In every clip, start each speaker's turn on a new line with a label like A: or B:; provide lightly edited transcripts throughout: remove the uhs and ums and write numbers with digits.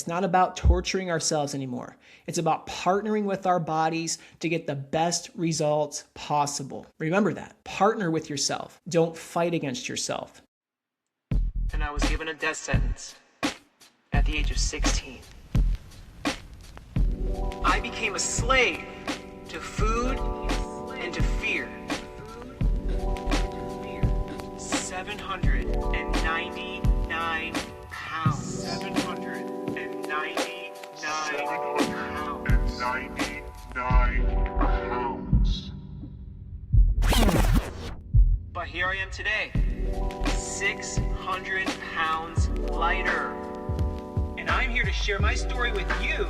A: It's not about torturing ourselves anymore. It's about partnering with our bodies to get the best results possible. Remember that. Partner with yourself. Don't fight against yourself.
B: And I was given a death sentence at the age of 16. I became a slave to food and to fear. 799 pounds. 799 pounds. But here I am today, 600 pounds lighter. And I'm here to share my story with you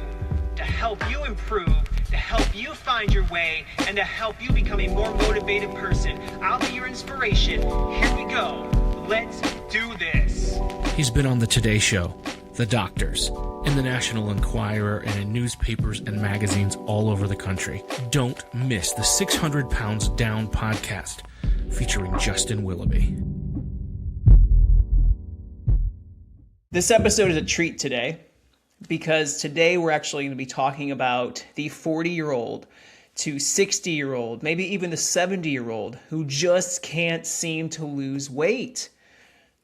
B: to help you improve, to help you find your way, and to help you become a more motivated person. I'll be your inspiration. Here we go. Let's do this.
C: He's been on the Today Show, The Doctors, in the National Enquirer, and in newspapers and magazines all over the country. Don't miss the 600 Pounds Down podcast featuring Justin Willoughby.
A: This episode is a treat today because today we're actually going to be talking about the 40-year-old to 60-year-old, maybe even the 70-year-old who just can't seem to lose weight.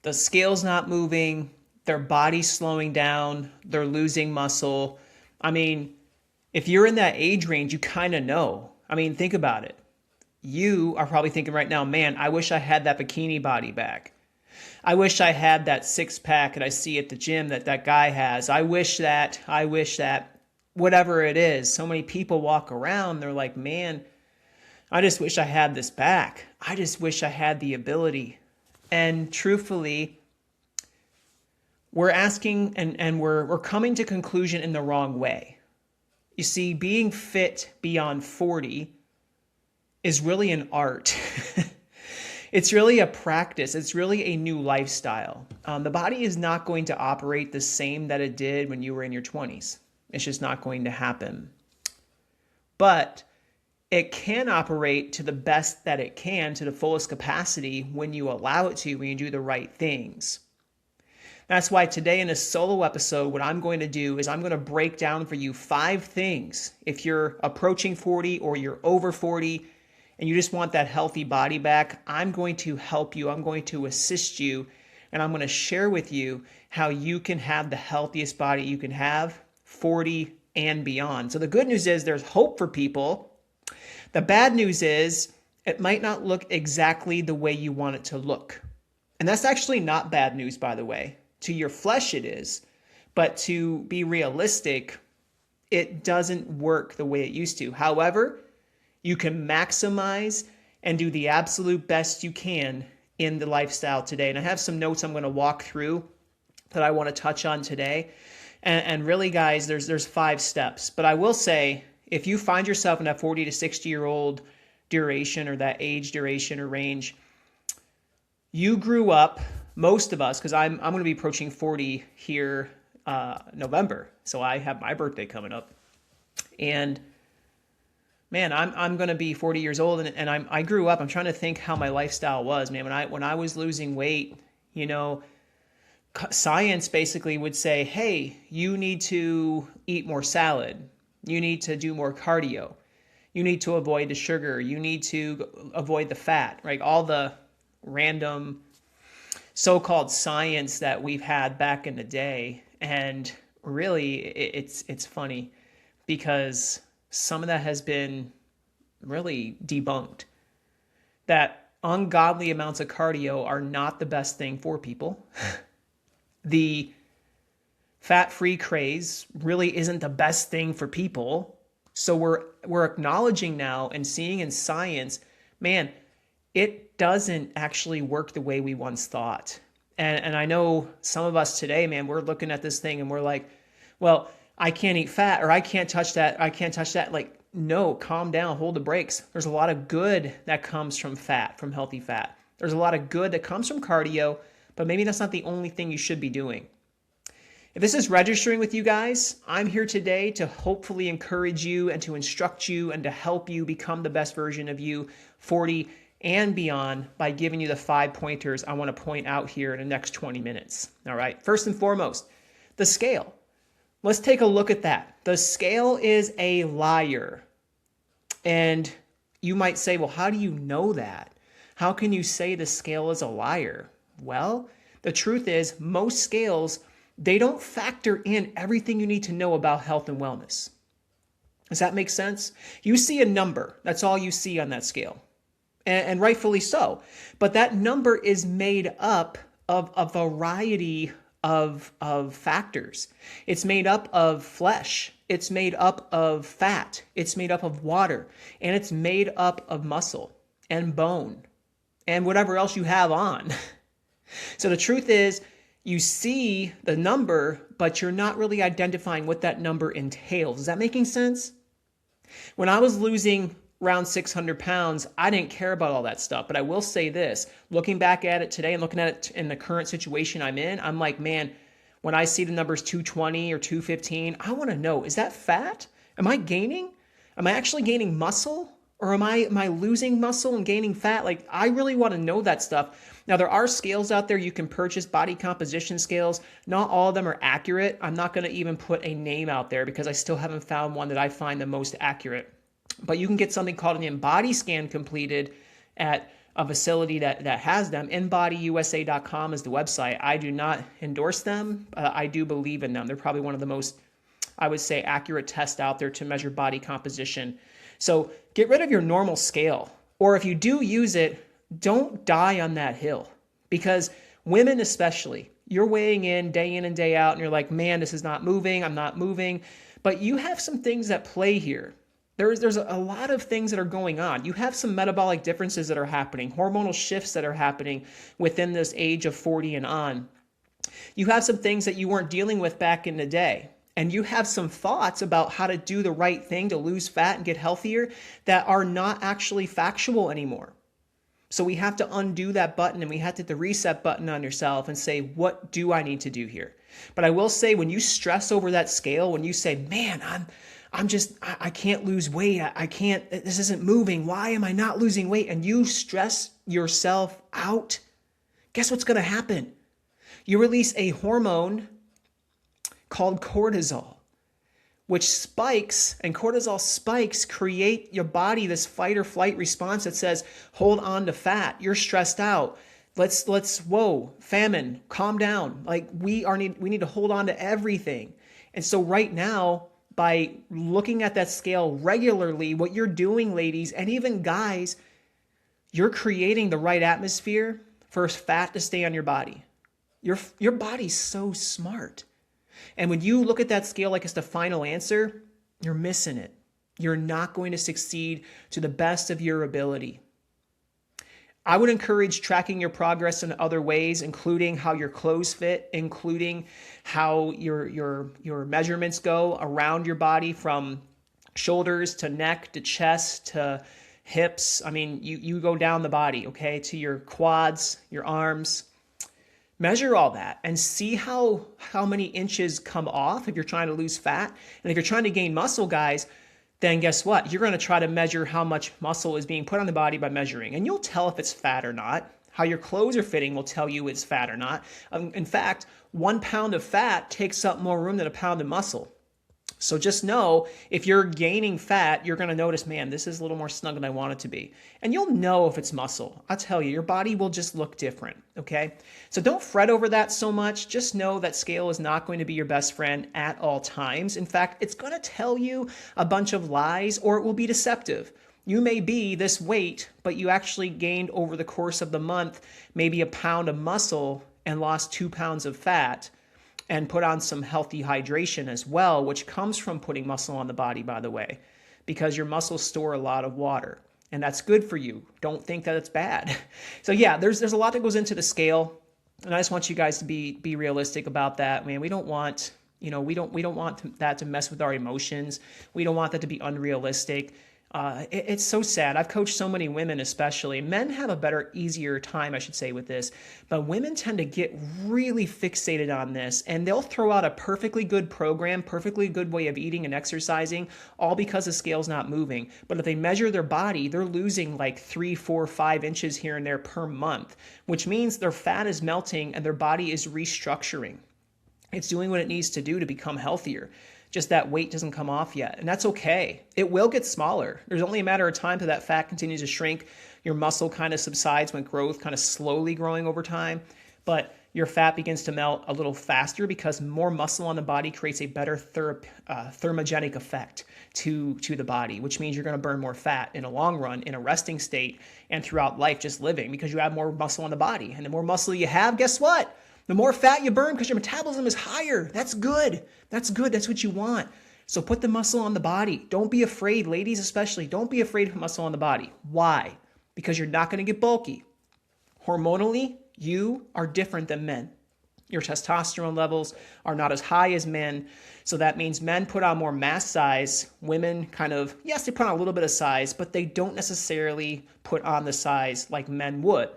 A: The scale's not moving, their body's slowing down, they're losing muscle. I mean, if you're in that age range, you kind of know. I mean, think about it. You are probably thinking right now, man, I wish I had that bikini body back. I wish I had that six-pack that I see at the gym that guy has. I wish that, whatever it is. So many people walk around, they're like, man, I just wish I had this back. I just wish I had the ability. And truthfully, we're asking and we're coming to conclusion in the wrong way. You see, being fit beyond 40 is really an art. It's really a practice. It's really a new lifestyle. The body is not going to operate the same that it did when you were in your 20s. It's just not going to happen. But it can operate to the best that it can, to the fullest capacity, when you allow it to, when you do the right things. That's why today in a solo episode, what I'm going to do is I'm going to break down for you 5 things. If you're approaching 40 or you're over 40, and you just want that healthy body back, I'm going to help you. I'm going to assist you. And I'm going to share with you how you can have the healthiest body you can have, 40 and beyond. So the good news is there's hope for people. The bad news is it might not look exactly the way you want it to look. And that's actually not bad news, by the way. To your flesh it is. But to be realistic, it doesn't work the way it used to. However, you can maximize and do the absolute best you can in the lifestyle today. And I have some notes I'm going to walk through that I want to touch on today. And really, guys, there's 5 steps. But I will say, if you find yourself in that 40 to 60-year-old duration or that age duration or range, you grew up, most of us, because I'm going to be approaching 40 here November. So I have my birthday coming up. And man, I'm going to be 40 years old, and I grew up. I'm trying to think how my lifestyle was, man. When I was losing weight, you know, science basically would say, hey, you need to eat more salad. You need to do more cardio. You need to avoid the sugar. You need to avoid the fat, right? All the random so-called science that we've had back in the day. And really, it's funny because some of that has been really debunked. That ungodly amounts of cardio are not the best thing for people. The fat-free craze really isn't the best thing for people. So we're acknowledging now and seeing in science, man, it doesn't actually work the way we once thought. And I know some of us today, man, we're looking at this thing and we're like, well, I can't eat fat, or I can't touch that. I can't touch that. Like, no, calm down, hold the brakes. There's a lot of good that comes from fat, from healthy fat. There's a lot of good that comes from cardio, but maybe that's not the only thing you should be doing. If this is registering with you guys, I'm here today to hopefully encourage you and to instruct you and to help you become the best version of you, 40 and beyond, by giving you the 5 pointers I want to point out here in the next 20 minutes. All right. First and foremost, the scale. Let's take a look at that. The scale is a liar. And you might say, well, how do you know that? How can you say the scale is a liar? Well, the truth is most scales, they don't factor in everything you need to know about health and wellness. Does that make sense? You see a number. That's all you see on that scale. And rightfully so. But that number is made up of a variety of factors. It's made up of flesh. It's made up of fat. It's made up of water. And it's made up of muscle and bone and whatever else you have on. So the truth is, you see the number, but you're not really identifying what that number entails. Is that making sense? When I was losing around 600 pounds, I didn't care about all that stuff. But I will say this, looking back at it today and looking at it in the current situation I'm in, I'm like, man, when I see the numbers 220 or 215, I want to know, is that fat? Am I gaining? Am I actually gaining muscle? Or am I losing muscle and gaining fat? Like, I really want to know that stuff. Now, there are scales out there you can purchase, body composition scales. Not all of them are accurate. I'm not going to even put a name out there because I still haven't found one that I find the most accurate. But you can get something called an in-body scan completed at a facility that has them. InBodyUSA.com is the website. I do not endorse them. I do believe in them. They're probably one of the most, I would say, accurate tests out there to measure body composition. So get rid of your normal scale. Or if you do use it, don't die on that hill. Because women especially, you're weighing in and day out, and you're like, man, this is not moving. I'm not moving. But you have some things at play here. There's a lot of things that are going on. You have some metabolic differences that are happening, hormonal shifts that are happening within this age of 40 and on. You have some things that you weren't dealing with back in the day. And you have some thoughts about how to do the right thing to lose fat and get healthier that are not actually factual anymore. So we have to undo that button, and we have to hit the reset button on yourself and say, what do I need to do here? But I will say, when you stress over that scale, when you say, man, I can't lose weight. I can't, this isn't moving. Why am I not losing weight? And you stress yourself out. Guess what's going to happen? You release a hormone called cortisol, which spikes, and cortisol spikes create your body this fight or flight response that says, hold on to fat. You're stressed out. Whoa, famine, calm down. Like we need to hold on to everything. And so right now, by looking at that scale regularly, what you're doing, ladies, and even guys, you're creating the right atmosphere for fat to stay on your body. Your body's so smart. And when you look at that scale like it's the final answer, you're missing it. You're not going to succeed to the best of your ability. I would encourage tracking your progress in other ways, including how your clothes fit, including how your measurements go around your body from shoulders to neck to chest to hips. I mean, you go down the body, okay, to your quads, your arms. Measure all that and see how many inches come off if you're trying to lose fat. And if you're trying to gain muscle, guys, then guess what? You're going to try to measure how much muscle is being put on the body by measuring. And you'll tell if it's fat or not. How your clothes are fitting will tell you it's fat or not. In fact, 1 pound of fat takes up more room than a pound of muscle. So just know, if you're gaining fat, you're going to notice, man, this is a little more snug than I want it to be. And you'll know if it's muscle. I'll tell you, your body will just look different, okay? So don't fret over that so much. Just know that scale is not going to be your best friend at all times. In fact, it's going to tell you a bunch of lies, or it will be deceptive. You may be this weight, but you actually gained over the course of the month maybe a pound of muscle and lost 2 pounds of fat, and put on some healthy hydration as well, which comes from putting muscle on the body, by the way, because your muscles store a lot of water, and that's good for you. Don't think that it's bad. So yeah, there's a lot that goes into the scale, and I just want you guys to be realistic about that. Man, we don't want that to mess with our emotions. We don't want that to be unrealistic. It's so sad. I've coached so many women, especially. Men have a better, easier time, I should say, with this. But women tend to get really fixated on this, and they'll throw out a perfectly good program, perfectly good way of eating and exercising, all because the scale's not moving. But if they measure their body, they're losing like 3, 4, 5 inches here and there per month, which means their fat is melting and their body is restructuring. It's doing what it needs to do to become healthier. Just that weight doesn't come off yet. And that's okay. It will get smaller. There's only a matter of time till that fat continues to shrink. Your muscle kind of subsides when growth kind of slowly growing over time. But your fat begins to melt a little faster because more muscle on the body creates a better thermogenic effect to the body, which means you're going to burn more fat in a long run, in a resting state, and throughout life just living, because you have more muscle on the body. And the more muscle you have, guess what? The more fat you burn because your metabolism is higher. That's good. That's good. That's what you want. So put the muscle on the body. Don't be afraid, ladies especially. Don't be afraid of muscle on the body. Why? Because you're not going to get bulky. Hormonally, you are different than men. Your testosterone levels are not as high as men. So that means men put on more mass size. Women kind of, yes, they put on a little bit of size, but they don't necessarily put on the size like men would.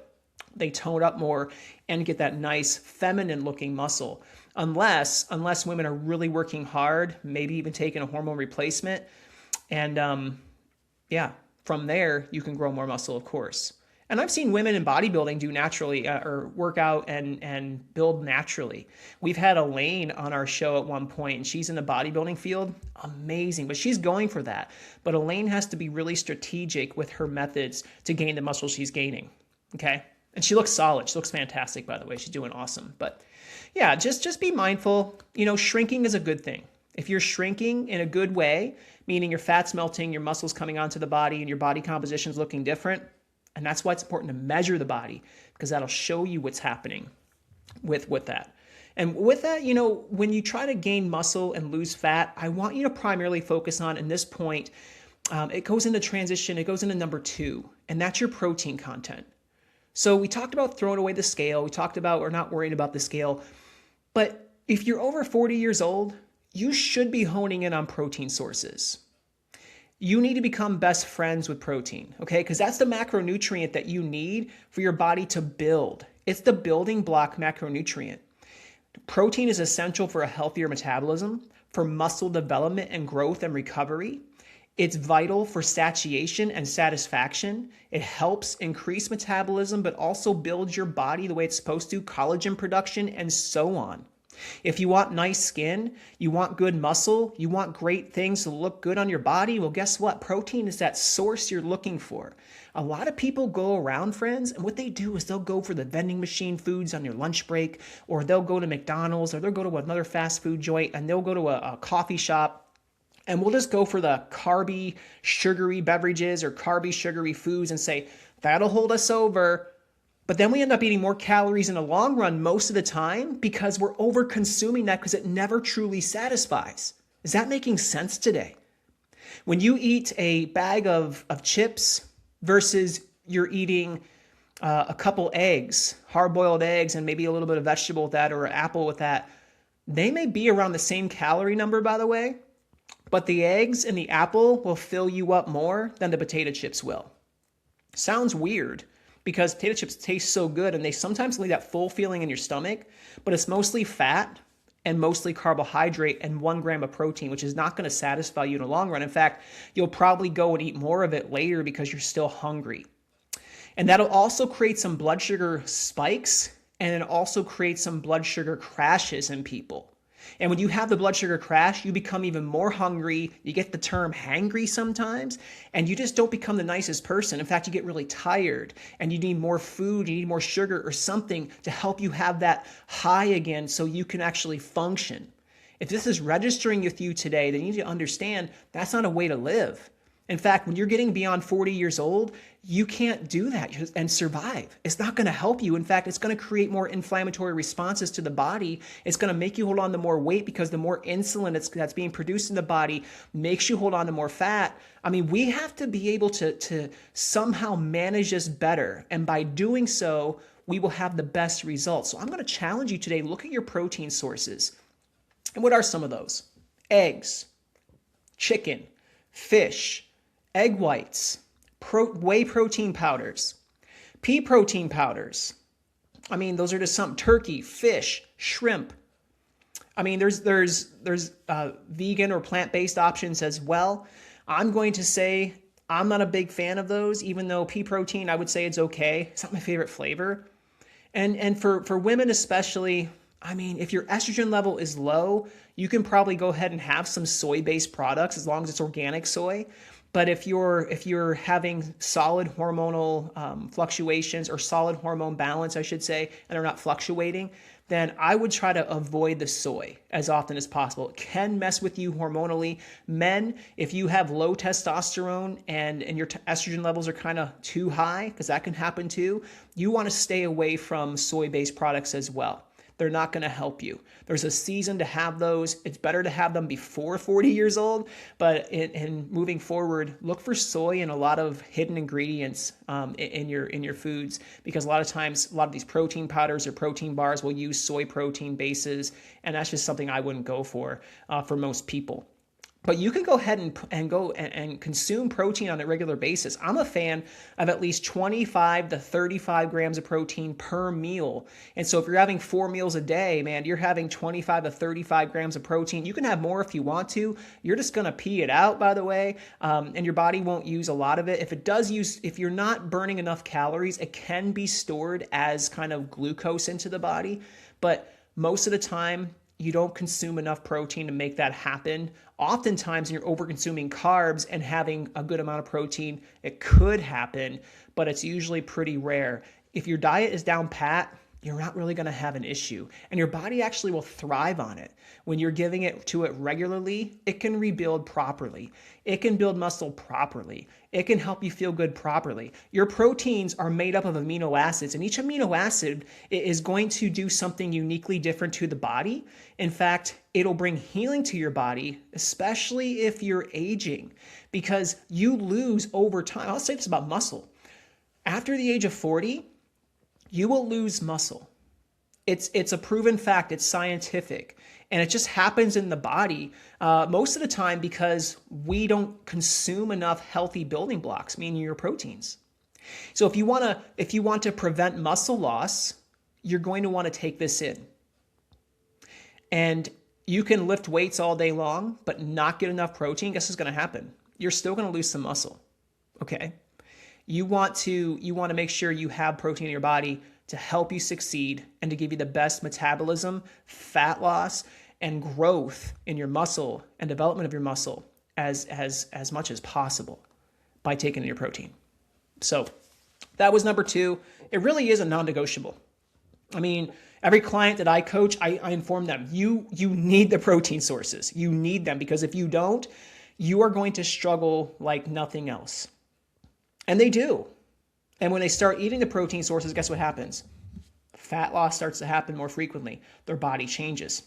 A: They tone up more and get that nice feminine looking muscle. Unless women are really working hard, maybe even taking a hormone replacement. And from there, you can grow more muscle, of course. And I've seen women in bodybuilding do naturally or work out and build naturally. We've had Elaine on our show at one point, and she's in the bodybuilding field. Amazing, but she's going for that. But Elaine has to be really strategic with her methods to gain the muscle she's gaining, okay? And she looks solid. She looks fantastic, by the way. She's doing awesome. But yeah, just be mindful. Shrinking is a good thing. If you're shrinking in a good way, meaning your fat's melting, your muscles coming onto the body, and your body composition is looking different, and that's why it's important to measure the body, because that'll show you what's happening with that. And with that, when you try to gain muscle and lose fat, I want you to primarily focus on, in this point, it goes into transition, it goes into number 2, and that's your protein content. So we talked about throwing away the scale. We talked about we're not worrying about the scale. But if you're over 40 years old, you should be honing in on protein sources. You need to become best friends with protein, okay? Because that's the macronutrient that you need for your body to build. It's the building block macronutrient. Protein is essential for a healthier metabolism, for muscle development and growth and recovery. It's vital for satiation and satisfaction. It helps increase metabolism, but also builds your body the way it's supposed to, collagen production, and so on. If you want nice skin, you want good muscle, you want great things to look good on your body, well, guess what? Protein is that source you're looking for. A lot of people go around, friends, and what they do is they'll go for the vending machine foods on your lunch break, or they'll go to McDonald's, or they'll go to another fast food joint, and they'll go to a coffee shop. And we'll just go for the carby, sugary beverages or carby, sugary foods and say, that'll hold us over. But then we end up eating more calories in the long run most of the time because we're over consuming that because it never truly satisfies. Is that making sense today? When you eat a bag of chips versus you're eating a couple eggs, hard-boiled eggs, and maybe a little bit of vegetable with that or an apple with that, they may be around the same calorie number, by the way. But the eggs and the apple will fill you up more than the potato chips will. Sounds weird because potato chips taste so good and they sometimes leave that full feeling in your stomach, but it's mostly fat and mostly carbohydrate and 1 gram of protein, which is not going to satisfy you in the long run. In fact, you'll probably go and eat more of it later because you're still hungry. And that'll also create some blood sugar spikes, and it also creates some blood sugar crashes in people. And when you have the blood sugar crash, you become even more hungry. You get the term hangry sometimes, and you just don't become the nicest person. In fact, you get really tired and you need more food, you need more sugar or something to help you have that high again so you can actually function. If this is registering with you today, then you need to understand that's not a way to live. In fact, when you're getting beyond 40 years old, you can't do that and survive. It's not going to help you. In fact, it's going to create more inflammatory responses to the body. It's going to make you hold on to more weight because the more insulin that's being produced in the body makes you hold on to more fat. I mean, we have to be able to somehow manage this better. And by doing so, we will have the best results. So I'm going to challenge you today. Look at your protein sources. And what are some of those? Eggs, chicken, fish, egg whites, whey protein powders, pea protein powders. I mean, those are just some. Turkey, fish, shrimp. I mean, there's vegan or plant-based options as well. I'm going to say I'm not a big fan of those, even though pea protein, I would say it's okay. It's not my favorite flavor. And for women especially, I mean, if your estrogen level is low, you can probably go ahead and have some soy-based products as long as it's organic soy. But if you're having solid hormonal fluctuations, or solid hormone balance, I should say, and they're not fluctuating, then I would try to avoid the soy as often as possible. It can mess with you hormonally. Men, if you have low testosterone and your estrogen levels are kind of too high, because that can happen too, you want to stay away from soy-based products as well. They're not going to help you. There's a season to have those. It's better to have them before 40 years old, but in moving forward, look for soy and a lot of hidden ingredients in your foods, because a lot of times, a lot of these protein powders or protein bars will use soy protein bases, and that's just something I wouldn't go for most people. But you can go ahead and consume protein on a regular basis. I'm a fan of at least 25 to 35 grams of protein per meal. And so if you're having 4 meals a day, man, you're having 25 to 35 grams of protein. You can have more if you want to. You're just going to pee it out, by the way, and your body won't use a lot of it. If you're not burning enough calories, it can be stored as kind of glucose into the body. But most of the time, you don't consume enough protein to make that happen. Oftentimes, when you're over-consuming carbs and having a good amount of protein, it could happen, but it's usually pretty rare. If your diet is down pat, you're not really going to have an issue, and your body actually will thrive on it. When you're giving it to it regularly, it can rebuild properly. It can build muscle properly. It can help you feel good properly. Your proteins are made up of amino acids, and each amino acid is going to do something uniquely different to the body. In fact, it'll bring healing to your body, especially if you're aging, because you lose over time. I'll say this about muscle. After the age of 40, you will lose muscle. It's a proven fact. It's scientific. And it just happens in the body most of the time because we don't consume enough healthy building blocks, meaning your proteins. So if you want to prevent muscle loss, you're going to want to take this in. And you can lift weights all day long, but not get enough protein. Guess what's going to happen? You're still going to lose some muscle. Okay? You want to make sure you have protein in your body to help you succeed and to give you the best metabolism, fat loss, and growth in your muscle and development of your muscle as much as possible by taking in your protein. So that was number 2. It really is a non-negotiable. I mean, every client that I coach, I inform them, you need the protein sources. You need them, because if you don't, you are going to struggle like nothing else. And they do. And when they start eating the protein sources, guess what happens? Fat loss starts to happen more frequently. Their body changes.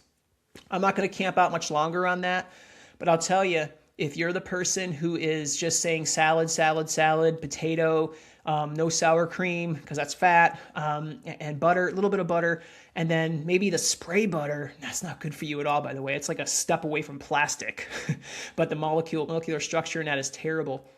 A: I'm not going to camp out much longer on that, but I'll tell you, if you're the person who is just saying salad, salad, salad, potato, no sour cream because that's fat, and butter, a little bit of butter, and then maybe the spray butter, that's not good for you at all, by the way. It's like a step away from plastic, but the molecular structure in that is terrible.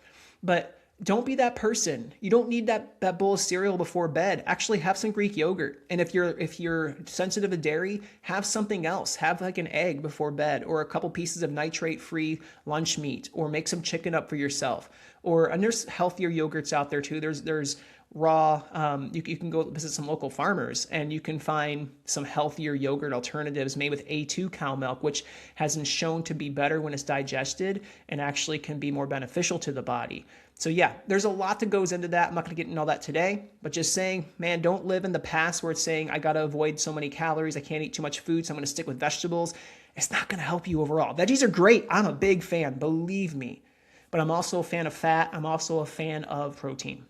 A: But don't be that person. You don't need that bowl of cereal before bed. Actually, have some Greek yogurt. And if you're sensitive to dairy, have something else. Have like an egg before bed, or a couple pieces of nitrate-free lunch meat, or make some chicken up for yourself. And there's healthier yogurts out there too. There's raw. You can go visit some local farmers, and you can find some healthier yogurt alternatives made with A2 cow milk, which has been shown to be better when it's digested and actually can be more beneficial to the body. So yeah, there's a lot that goes into that. I'm not going to get into all that today, but just saying, man, don't live in the past where it's saying, I got to avoid so many calories. I can't eat too much food, so I'm going to stick with vegetables. It's not going to help you overall. Veggies are great. I'm a big fan, believe me. But I'm also a fan of fat. I'm also a fan of protein.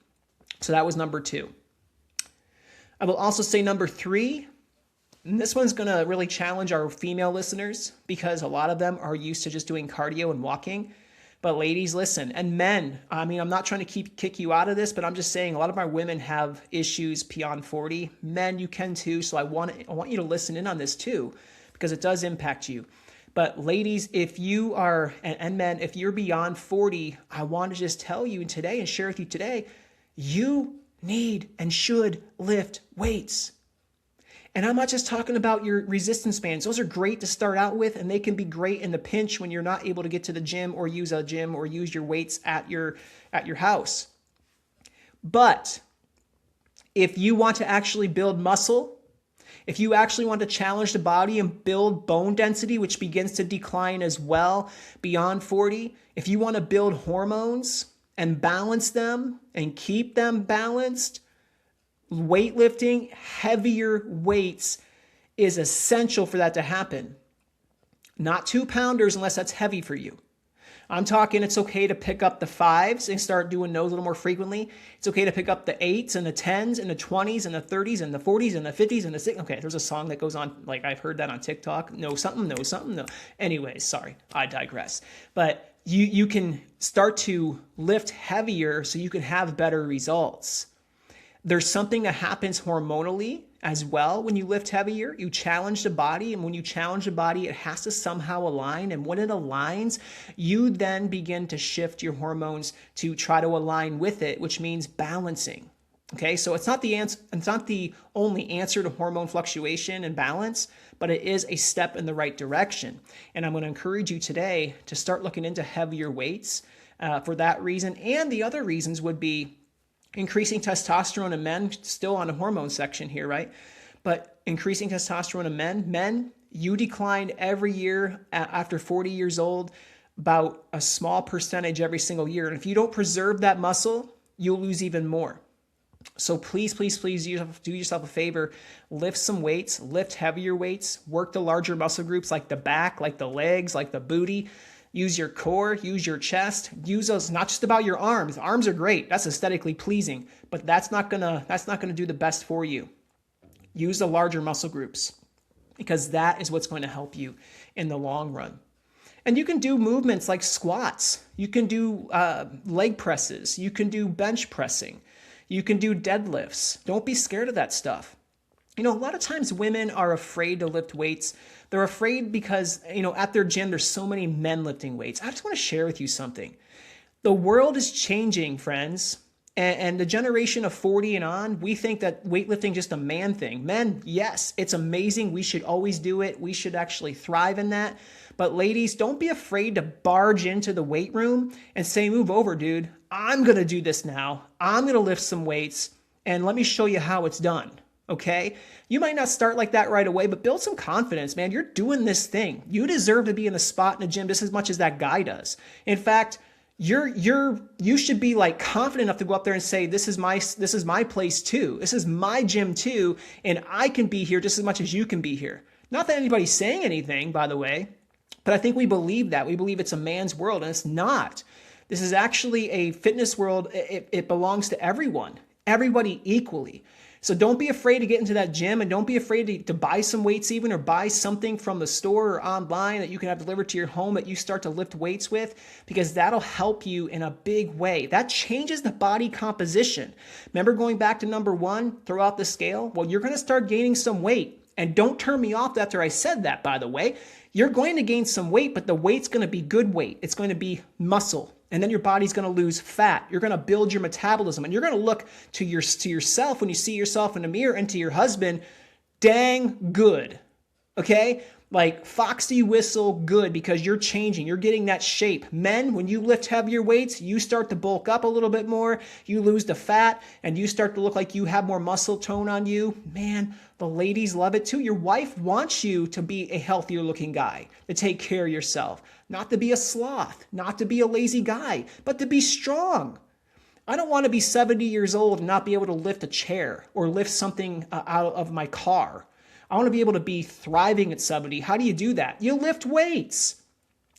A: So that was number 2. I will also say number 3, and this one's going to really challenge our female listeners because a lot of them are used to just doing cardio and walking. But ladies, listen, and men, I mean, I'm not trying to kick you out of this, but I'm just saying a lot of our women have issues beyond 40. Men, you can too. So I want you to listen in on this too, because it does impact you. But ladies, if you are, and men, if you're beyond 40, I want to just tell you today and share with you today, you need and should lift weights. And I'm not just talking about your resistance bands. Those are great to start out with, and they can be great in the pinch when you're not able to get to the gym or use a gym or use your weights at your house. But if you want to actually build muscle, If you actually want to challenge the body and build bone density, which begins to decline as well beyond 40, if you want to build hormones and balance them and keep them balanced, weightlifting, heavier weights is essential for that to happen. Not 2-pounders unless that's heavy for you. I'm talking it's okay to pick up the 5s and start doing those a little more frequently. It's okay to pick up the 8s and the 10s and the 20s and the 30s and the 40s and the 50s and the 60s. Okay, there's a song that goes on, like I've heard that on TikTok. No something, no something, no. Anyways, sorry, I digress. But you can start to lift heavier so you can have better results. There's something that happens hormonally as well when you lift heavier. You challenge the body, and when you challenge the body, it has to somehow align. And when it aligns, you then begin to shift your hormones to try to align with it, which means balancing. Okay, so it's not the only answer to hormone fluctuation and balance, but it is a step in the right direction. And I'm going to encourage you today to start looking into heavier weights for that reason. And the other reasons would be increasing testosterone in men, still on the hormone section here, right? But increasing testosterone in men, you decline every year after 40 years old, about a small percentage every single year. And if you don't preserve that muscle, you'll lose even more. So please, please, please do yourself a favor. Lift some weights, lift heavier weights, work the larger muscle groups like the back, like the legs, like the booty. Use your core, use your chest, use those, not just about your arms. Arms are great. That's aesthetically pleasing, but that's not gonna do the best for you. Use the larger muscle groups because that is what's going to help you in the long run. And you can do movements like squats. You can do leg presses. You can do bench pressing. You can do deadlifts. Don't be scared of that stuff. You know, a lot of times women are afraid to lift weights. They're afraid because, at their gym, there's so many men lifting weights. I just want to share with you something. The world is changing, friends. And the generation of 40 and on, we think that weightlifting is just a man thing. Men, yes, it's amazing. We should always do it. We should actually thrive in that. But ladies, don't be afraid to barge into the weight room and say, move over, dude. I'm going to do this now. I'm going to lift some weights and let me show you how it's done. Okay? You might not start like that right away, but build some confidence, man. You're doing this thing. You deserve to be in the spot in the gym just as much as that guy does. In fact, you should be like confident enough to go up there and say, this is my place too. This is my gym too, and I can be here just as much as you can be here. Not that anybody's saying anything, by the way, but I think we believe that. We believe it's a man's world, and it's not. This is actually a fitness world. It belongs to everybody equally. So don't be afraid to get into that gym, and don't be afraid to buy some weights even, or buy something from the store or online that you can have delivered to your home that you start to lift weights with, because that'll help you in a big way. That changes the body composition. Remember going back to number 1, throw out the scale? Well, you're going to start gaining some weight. And don't turn me off after I said that, by the way. You're going to gain some weight, but the weight's going to be good weight. It's going to be muscle. And then your body's going to lose fat. You're going to build your metabolism. And you're going to look to yourself when you see yourself in the mirror, and to your husband, dang good. Okay? Like foxy whistle good, because you're changing. You're getting that shape. Men, when you lift heavier weights, you start to bulk up a little bit more. You lose the fat, and you start to look like you have more muscle tone on you. Man, the ladies love it too. Your wife wants you to be a healthier looking guy, to take care of yourself, not to be a sloth, not to be a lazy guy, but to be strong. I don't want to be 70 years old and not be able to lift a chair or lift something out of my car. I want to be able to be thriving at 70. How do you do that? You lift weights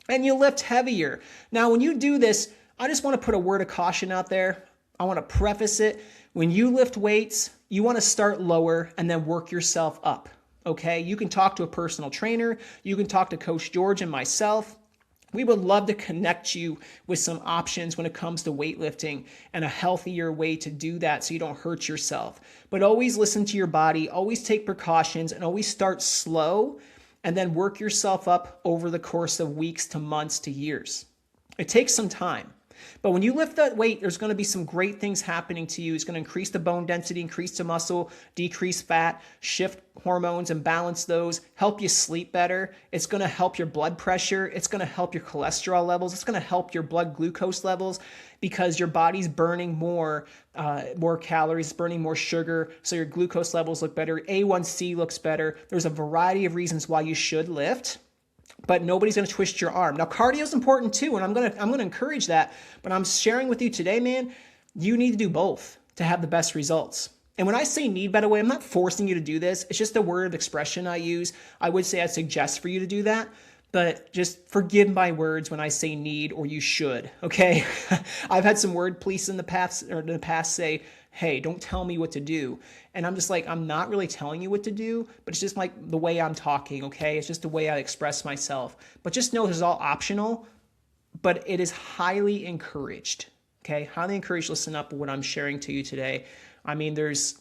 A: and you lift heavier. Now, when you do this, I just want to put a word of caution out there. I want to preface it. When you lift weights, you want to start lower and then work yourself up. Okay? You can talk to a personal trainer. You can talk to Coach George and myself. We would love to connect you with some options when it comes to weightlifting and a healthier way to do that so you don't hurt yourself. But always listen to your body, always take precautions, and always start slow and then work yourself up over the course of weeks to months to years. It takes some time. But when you lift that weight, there's going to be some great things happening to you. It's going to increase the bone density, increase the muscle, decrease fat, shift hormones and balance those, help you sleep better. It's going to help your blood pressure. It's going to help your cholesterol levels. It's going to help your blood glucose levels because your body's burning more calories, burning more sugar, so your glucose levels look better. A1C looks better. There's a variety of reasons why you should lift, but nobody's going to twist your arm. Now, cardio is important too, and I'm going to encourage that, but I'm sharing with you today, man, you need to do both to have the best results. And when I say need, by the way, I'm not forcing you to do this. It's just a word of expression I use. I would say I suggest for you to do that, but just forgive my words when I say need or you should, okay? I've had some word police in the past say, hey, don't tell me what to do. And I'm just like, I'm not really telling you what to do, but it's just like the way I'm talking, okay? It's just the way I express myself. But just know this is all optional, but it is highly encouraged, okay? Highly encouraged. Listen up to what I'm sharing to you today. I mean, there's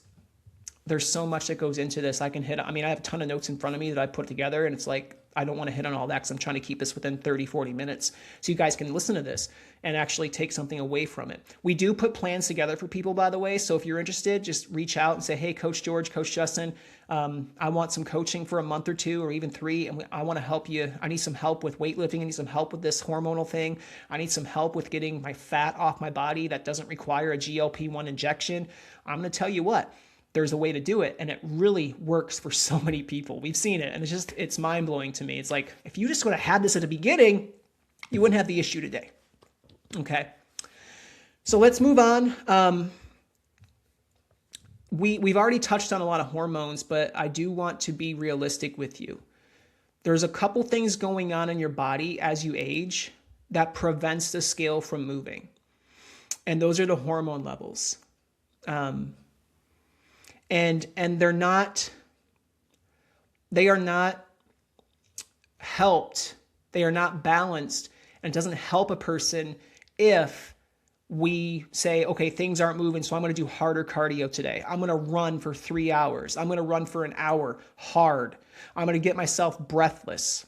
A: so much that goes into this. I have a ton of notes in front of me that I put together, and it's like, I don't want to hit on all that because I'm trying to keep this within 30, 40 minutes so you guys can listen to this and actually take something away from it. We do put plans together for people, by the way. So if you're interested, just reach out and say, hey, Coach George, Coach Justin, I want some coaching for a month or 2 or even 3. And I want to help you. I need some help with weightlifting. I need some help with this hormonal thing. I need some help with getting my fat off my body that doesn't require a GLP-1 injection. I'm going to tell you what. There's a way to do it, and it really works for so many people. We've seen it, and it's mind-blowing to me. It's like, if you just would have had this at the beginning, you wouldn't have the issue today. Okay? So let's move on. We've already touched on a lot of hormones, but I do want to be realistic with you. There's a couple things going on in your body as you age that prevents the scale from moving, and those are the hormone levels. And they are not helped. They are not balanced. And it doesn't help a person if we say, okay, things aren't moving, so I'm going to do harder cardio today. I'm going to run for 3 hours. I'm going to run for an hour hard. I'm going to get myself breathless.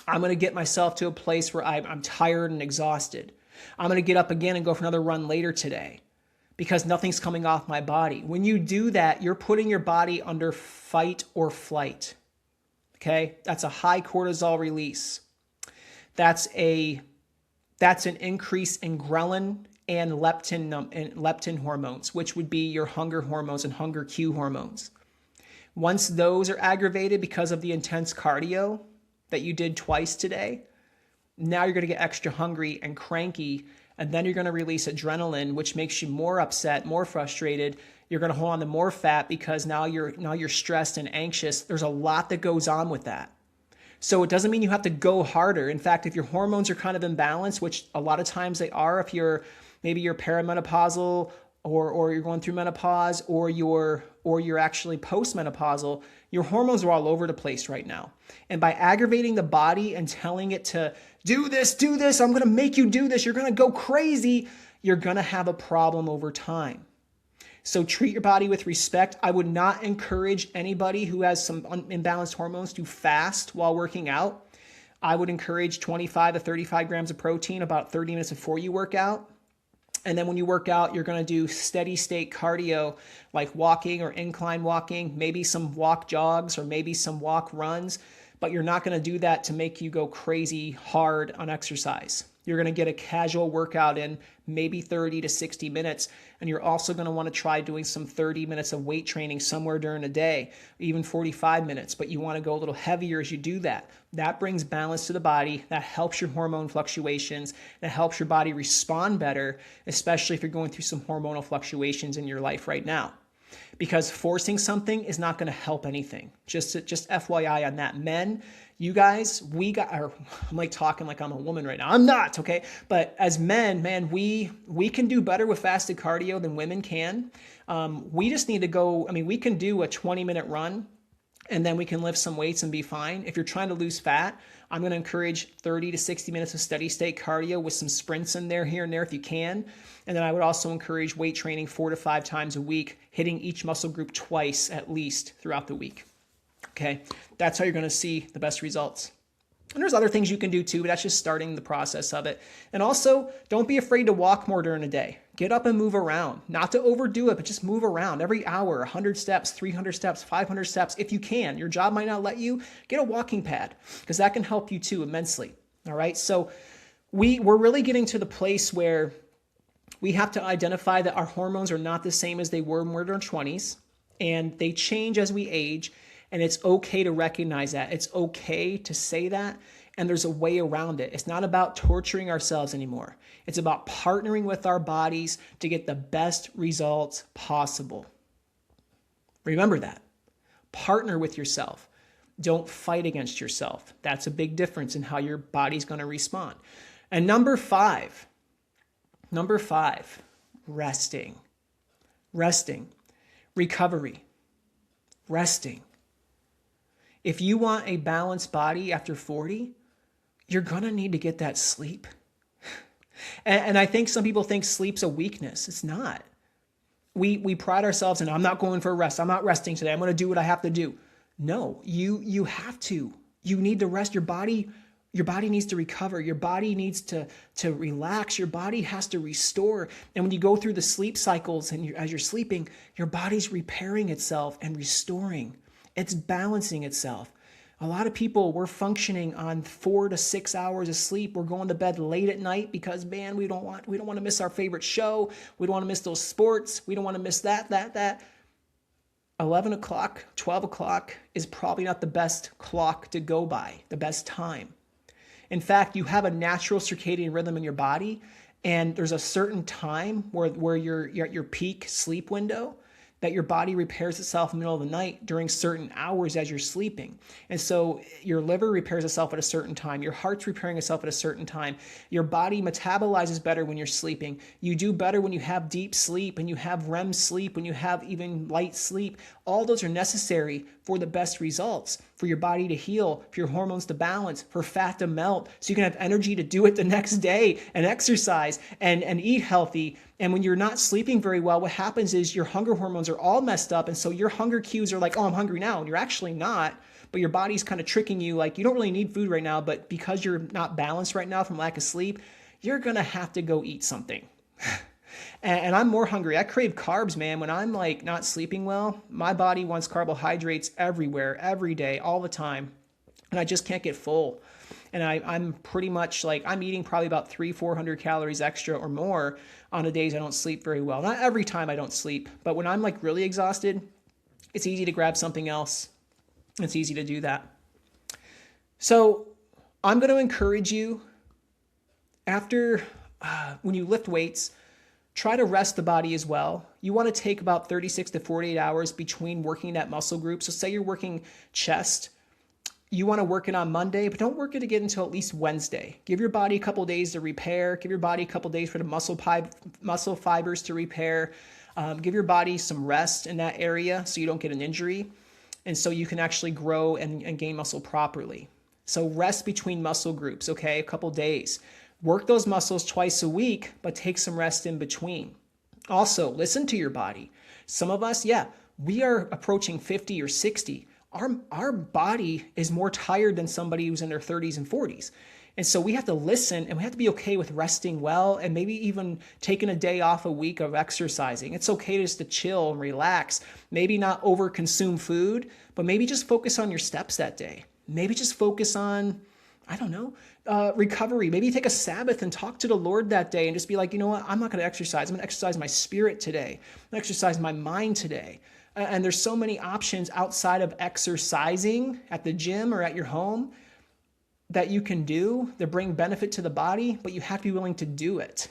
A: I'm going to get myself to a place where I'm tired and exhausted. I'm going to get up again and go for another run later today, because nothing's coming off my body. When you do that, you're putting your body under fight or flight. Okay? That's a high cortisol release. That's an increase in ghrelin and leptin hormones, which would be your hunger hormones and hunger cue hormones. Once those are aggravated because of the intense cardio that you did twice today, now you're going to get extra hungry and cranky. And then you're going to release adrenaline, which makes you more upset, more frustrated. You're going to hold on to more fat because now you're stressed and anxious. There's a lot that goes on with that. So it doesn't mean you have to go harder. In fact, if your hormones are kind of imbalanced, which a lot of times they are, if you're perimenopausal or you're going through menopause or you're actually postmenopausal, your hormones are all over the place right now. And by aggravating the body and telling it to do this, I'm going to make you do this, you're going to go crazy, you're going to have a problem over time. So treat your body with respect. I would not encourage anybody who has some imbalanced hormones to fast while working out. I would encourage 25 to 35 grams of protein about 30 minutes before you work out. And then when you work out, you're going to do steady state cardio like walking or incline walking, maybe some walk jogs or maybe some walk runs, but you're not going to do that to make you go crazy hard on exercise. You're going to get a casual workout in maybe 30 to 60 minutes. And you're also going to want to try doing some 30 minutes of weight training somewhere during the day, even 45 minutes. But you want to go a little heavier as you do that. That brings balance to the body. That helps your hormone fluctuations. That helps your body respond better, especially if you're going through some hormonal fluctuations in your life right now. Because forcing something is not going to help anything. Just FYI on that. Men, you guys, I'm like talking like I'm a woman right now. I'm not, okay? But as men, man, we can do better with fasted cardio than women can. We just need to go, we can do a 20-minute run and then we can lift some weights and be fine. If you're trying to lose fat, I'm going to encourage 30 to 60 minutes of steady state cardio with some sprints in there, here and there if you can. And then I would also encourage weight training 4 to 5 times a week, hitting each muscle group twice at least throughout the week. Okay, that's how you're going to see the best results. And there's other things you can do too, but that's just starting the process of it. And also, don't be afraid to walk more during the day. Get up and move around. Not to overdo it, but just move around every hour, 100 steps, 300 steps, 500 steps. If you can, your job might not let you, get a walking pad because that can help you too immensely. All right. So we're really getting to the place where we have to identify that our hormones are not the same as they were when we're in our 20s, and they change as we age. And it's okay to recognize that. It's okay to say that. And there's a way around it. It's not about torturing ourselves anymore. It's about partnering with our bodies to get the best results possible. Remember that. Partner with yourself. Don't fight against yourself. That's a big difference in how your body's going to respond. And number five, resting. Recovery. Resting. If you want a balanced body after 40, you're going to need to get that sleep. And I think some people think sleep's a weakness. It's not. We pride ourselves in, I'm not going for a rest. I'm not resting today. I'm going to do what I have to do. No, you have to. You need to rest. Your body needs to recover. Your body needs to relax. Your body has to restore. And when you go through the sleep cycles and as you're sleeping, your body's repairing itself and restoring. It's balancing itself. A lot of people, we're functioning on 4 to 6 hours of sleep. We're going to bed late at night because, man, we don't want to miss our favorite show. We don't want to miss those sports. We don't want to miss that. 11 o'clock, 12 o'clock is probably not the best clock to go by, the best time. In fact, you have a natural circadian rhythm in your body, and there's a certain time where you're at your peak sleep window, that your body repairs itself in the middle of the night during certain hours as you're sleeping. And so your liver repairs itself at a certain time. Your heart's repairing itself at a certain time. Your body metabolizes better when you're sleeping. You do better when you have deep sleep, and you have REM sleep, when you have even light sleep. All those are necessary for the best results, for your body to heal, for your hormones to balance, for fat to melt, so you can have energy to do it the next day and exercise and eat healthy. And when you're not sleeping very well, what happens is your hunger hormones are all messed up. And so your hunger cues are like, oh, I'm hungry now. And you're actually not, but your body's kind of tricking you like you don't really need food right now. But because you're not balanced right now from lack of sleep, you're going to have to go eat something. And I'm more hungry. I crave carbs, man. When I'm like not sleeping well, my body wants carbohydrates everywhere, every day, all the time. And I just can't get full. And I'm pretty much like, I'm eating probably about 300-400 calories extra or more on the days I don't sleep very well. Not every time I don't sleep, but when I'm like really exhausted, it's easy to grab something else. It's easy to do that. So I'm going to encourage you after, when you lift weights, try to rest the body as well. You want to take about 36 to 48 hours between working that muscle group. So say you're working chest, you want to work it on Monday, but don't work it again until at least Wednesday. Give your body a couple days to repair. Give your body a couple days for the muscle fibers to repair. Give your body some rest in that area so you don't get an injury, and so you can actually grow and gain muscle properly. So rest between muscle groups, okay? A couple days. Work those muscles twice a week, but take some rest in between. Also, listen to your body. Some of us, we are approaching 50 or 60. Our body is more tired than somebody who's in their 30s and 40s. And so we have to listen, and we have to be okay with resting well, and maybe even taking a day off a week of exercising. It's okay just to chill and relax. Maybe not over-consume food, but maybe just focus on your steps that day. Maybe just focus on, recovery. Maybe take a Sabbath and talk to the Lord that day and just be like, you know what? I'm not going to exercise. I'm going to exercise my spirit today. I'm going to exercise my mind today. And there's so many options outside of exercising at the gym or at your home that you can do that bring benefit to the body, but you have to be willing to do it.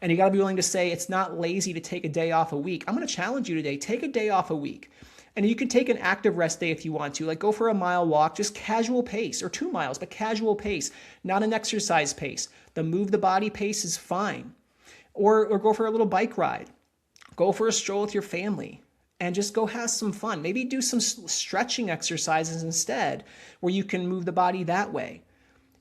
A: And you got to be willing to say it's not lazy to take a day off a week. I'm going to challenge you today. Take a day off a week. And you can take an active rest day if you want to, like go for a mile walk, just casual pace, or 2 miles, but casual pace, not an exercise pace. The move the body pace is fine. Or go for a little bike ride. Go for a stroll with your family. And just go have some fun. Maybe do some stretching exercises instead, where you can move the body that way.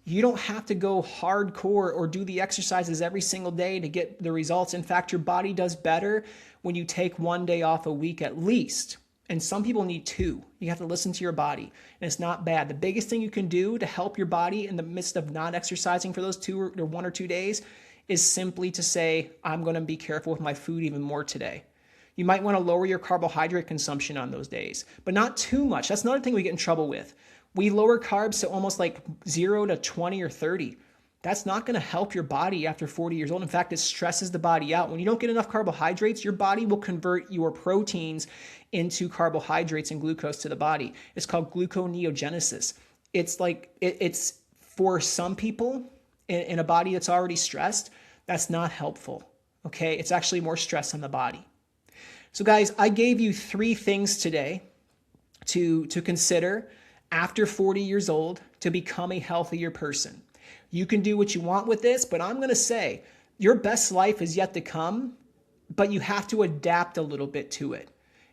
A: You don't have to go hardcore or do the exercises every single day to get the results. In fact, your body does better when you take one day off a week at least. And some people need 2. You have to listen to your body, and it's not bad. The biggest thing you can do to help your body in the midst of not exercising for those 1 or 2 days is simply to say, I'm going to be careful with my food even more today. You might want to lower your carbohydrate consumption on those days, but not too much. That's another thing we get in trouble with. We lower carbs to almost like 0 to 20 or 30. That's not going to help your body after 40 years old. In fact, it stresses the body out. When you don't get enough carbohydrates, your body will convert your proteins into carbohydrates and glucose to the body. It's called gluconeogenesis. It's for some people in a body that's already stressed, that's not helpful. Okay, it's actually more stress on the body. So guys, I gave you 3 things today to consider after 40 years old to become a healthier person. You can do what you want with this, but I'm going to say your best life is yet to come, but you have to adapt a little bit to it.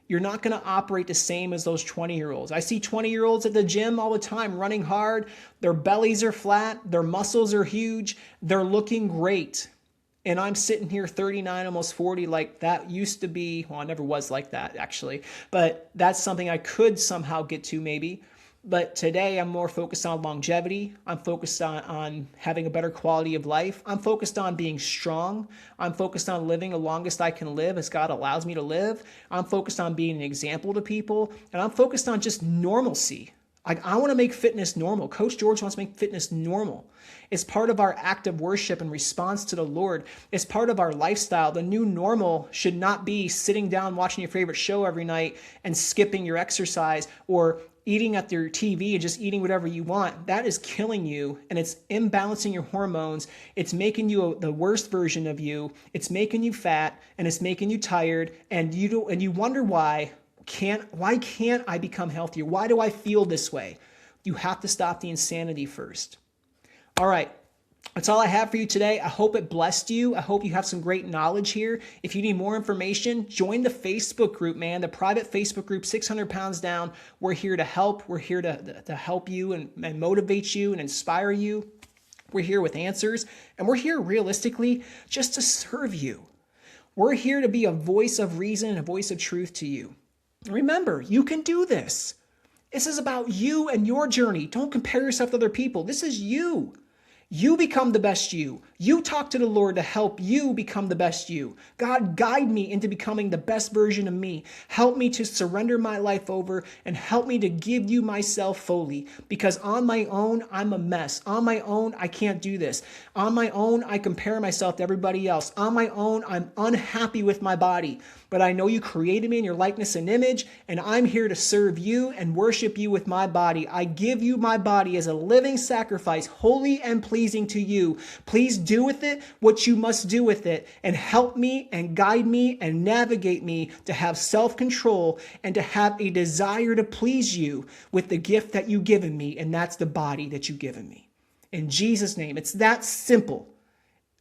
A: You're not going to operate the same as those 20-year-olds. I see 20-year-olds at the gym all the time running hard. Their bellies are flat. Their muscles are huge. They're looking great. And I'm sitting here 39, almost 40, like that used to be, well, I never was like that actually, but that's something I could somehow get to maybe. But today I'm more focused on longevity. I'm focused on having a better quality of life. I'm focused on being strong. I'm focused on living the longest I can live as God allows me to live. I'm focused on being an example to people. And I'm focused on just normalcy. I want to make fitness normal. Coach George wants to make fitness normal. It's part of our act of worship and response to the Lord. It's part of our lifestyle. The new normal should not be sitting down watching your favorite show every night and skipping your exercise or eating at your TV and just eating whatever you want. That is killing you, and it's imbalancing your hormones. It's making you the worst version of you. It's making you fat, and it's making you tired, and you wonder why can't I become healthier? Why do I feel this way? You have to stop the insanity first. All right. That's all I have for you today. I hope it blessed you. I hope you have some great knowledge here. If you need more information, join the Facebook group, man, the private Facebook group, 600 Pounds Down. We're here to help. We're here to help you and motivate you and inspire you. We're here with answers, and we're here realistically just to serve you. We're here to be a voice of reason and a voice of truth to you. Remember, you can do this. This is about you and your journey. Don't compare yourself to other people. This is you. You become the best you. You talk to the Lord to help you become the best you. God, guide me into becoming the best version of me. Help me to surrender my life over and help me to give you myself fully. Because on my own, I'm a mess. On my own, I can't do this. On my own, I compare myself to everybody else. On my own, I'm unhappy with my body. But I know you created me in your likeness and image, and I'm here to serve you and worship you with my body. I give you my body as a living sacrifice, holy and pleasing to you. Please do with it what you must do with it, and help me and guide me and navigate me to have self-control and to have a desire to please you with the gift that you've given me, and that's the body that you've given me. In Jesus' name, it's that simple.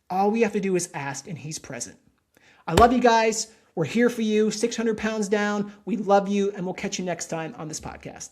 A: All we have to do is ask, and He's present. I love you guys. We're here for you, 600 Pounds Down. We love you, and we'll catch you next time on this podcast.